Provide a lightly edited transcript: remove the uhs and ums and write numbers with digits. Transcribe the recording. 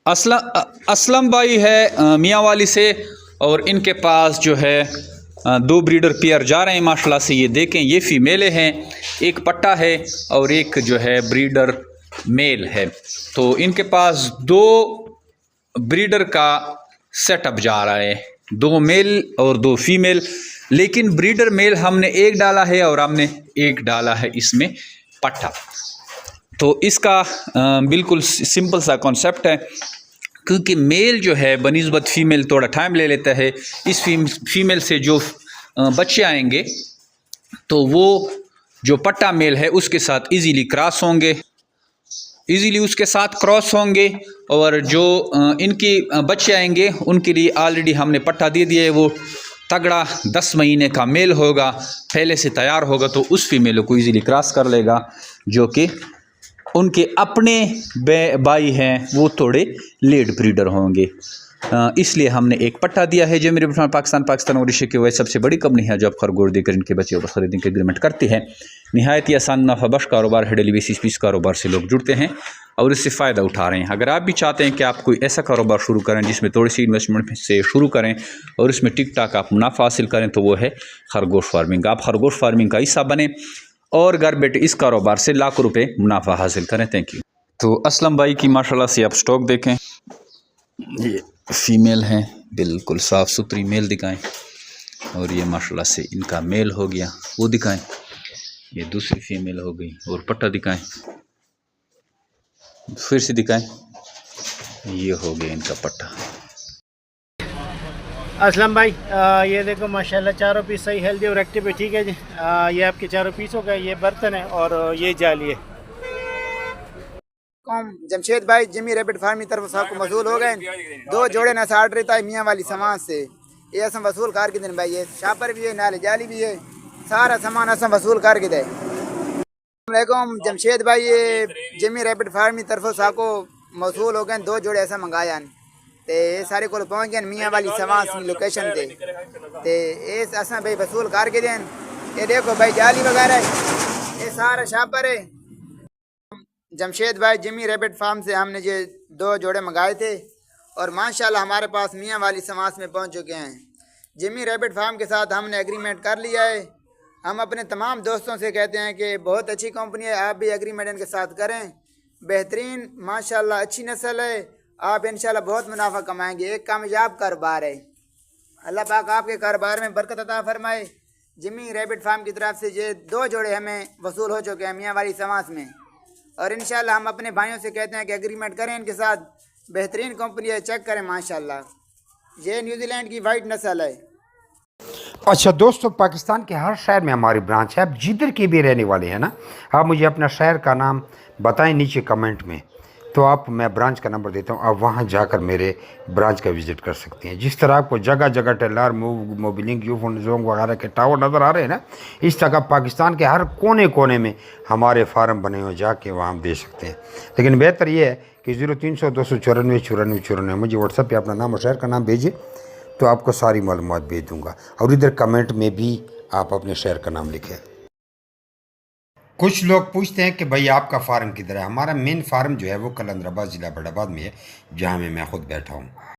असलम भाई है मियाँ वाली से, और इनके पास जो है दो ब्रीडर पेयर जा रहे हैं माशाल्लाह से। ये देखें, ये फीमेलें हैं, एक पट्टा है और एक जो है ब्रीडर मेल है। तो इनके पास दो ब्रीडर का सेटअप जा रहा है, दो मेल और दो फीमेल। लेकिन ब्रीडर मेल हमने एक डाला है और हमने एक डाला है इसमें पट्टा। तो इसका बिल्कुल सिंपल सा कॉन्सेप्ट है, क्योंकि मेल जो है बनिस्बत फ़ीमेल थोड़ा टाइम ले लेता है। इस फीमेल से जो बच्चे आएंगे तो वो जो पट्टा मेल है उसके साथ इजीली क्रॉस होंगे, इजीली उसके साथ क्रॉस होंगे। और जो इनके बच्चे आएंगे उनके लिए ऑलरेडी हमने पट्टा दे दिया है। वो तगड़ा 10 महीने का मेल होगा, पहले से तैयार होगा, तो उस फीमेल को इजीली क्रॉस कर लेगा। जो कि उनके अपने भाई हैं वो थोड़े लेट ब्रीडर होंगे, इसलिए हमने एक पट्टा दिया है। जो मेरे पाकिस्तान और एशिया की वह सबसे बड़ी कंपनी है जो अब खरगोश देकर इनके बच्चे को खरीदने के एग्रीमेंट करती है। नहायत ही आसान मुनाफा बख्श कारोबार है। डेली बेसिस पे इस कारोबार से लोग जुड़ते हैं और इससे फ़ायदा उठा रहे हैं। अगर आप भी चाहते हैं कि आप कोई ऐसा कारोबार शुरू करें जिसमें थोड़ी सी इन्वेस्टमेंट से शुरू करें और इसमें टिक टाक आप मुनाफा हासिल करें, तो वो है खरगोश फार्मिंग। आप खरगोश फार्मिंग का हिस्सा बने और घर बैठे इस कारोबार से लाखों रुपए मुनाफा हासिल करें। Thank you. तो असलम भाई की माशाल्लाह से आप स्टॉक देखें, ये फीमेल हैं, बिल्कुल साफ़ सुथरी मेल दिखाएं। और ये माशाल्लाह से इनका मेल हो गया, वो दिखाएं। ये दूसरी फीमेल हो गई। और पट्टा दिखाएं, फिर से दिखाएं। ये हो गया इनका पट्टा। असलम भाई, ये देखो माशाल्लाह चारों पीस सही हेल्दी और एक्टिव है। ठीक है जी, ये आपके चारों पीसों का ये बर्तन है और ये जाली है। जमशेद भाई जिमी रैबिट फार्म की तरफ से आपको वसूल हो गए दो जोड़े न साठ रहता है मियाँ वाली समाज से। ये असम वसूल कर के दिन भाई, ये शापर भी है, नाले जाली भी है, सारा सामान असम वसूल कर के दे। जमशेद भाई ये जिमी रैबिट फार्म की तरफ से आपको वसूल हो गए दो जोड़े ऐसा मंगाया ते सारे को पहुँच गए मियाँ वाली समाज की लोकेशन ते इस असा भाई वसूल करके दें। ये देखो भाई जाली वगैरह ये सारा शापर है। जमशेद भाई जिमी रैबिट फार्म से हमने ये दो जोड़े मंगाए थे और माशाल्लाह हमारे पास मियाँ वाली समाज में पहुंच चुके हैं। जिमी रैबिट फार्म के साथ हमने एग्रीमेंट कर लिया है। हम अपने तमाम दोस्तों से कहते हैं कि बहुत अच्छी कंपनी है, आप भी एग्रीमेंट इनके साथ करें। बेहतरीन माशाल्लाह अच्छी नस्ल है, आप इंशाल्लाह बहुत मुनाफा कमाएंगे। एक कामयाब कारोबार है। अल्लाह पाक आपके कारोबार में बरकत अता फरमाए। जिमी रैबिट फार्म की तरफ से ये दो जोड़े हमें वसूल हो चुके हैं मियाँ वाली समाज में, और इंशाल्लाह हम अपने भाइयों से कहते हैं कि एग्रीमेंट करें इनके साथ। बेहतरीन कंपनी है, चेक करें माशाल्लाह। ये न्यूजीलैंड की वाइट नस्ल है। अच्छा दोस्तों, पाकिस्तान के हर शहर में हमारी ब्रांच है। आप जिधर के भी रहने वाले हैं ना, आप मुझे अपना शहर का नाम बताएं नीचे कमेंट में, तो आप मैं ब्रांच का नंबर देता हूँ, आप वहाँ जाकर मेरे ब्रांच का विज़िट कर सकते हैं। जिस तरह आपको जगह जगह टेलर मोबिलिंग यूफोन वगैरह के टावर नज़र आ रहे हैं ना, इस तरह पाकिस्तान के हर कोने कोने में हमारे फार्म बने हुए, जाके वहाँ हम दे सकते हैं। लेकिन बेहतर ये है कि 0300 294 94 94 मुझे व्हाट्सएप पे अपना नाम और शहर का नाम भेजिए, तो आपको सारी मालूमात भेज दूँगा। और इधर कमेंट में भी आप अपने शहर का नाम लिखें। कुछ लोग पूछते हैं कि भाई आपका फार्म किधर है। हमारा मेन फार्म जो है वो कलंदराबाद ज़िला बड़ाबाद में है, जहाँ मैं खुद बैठा हूँ।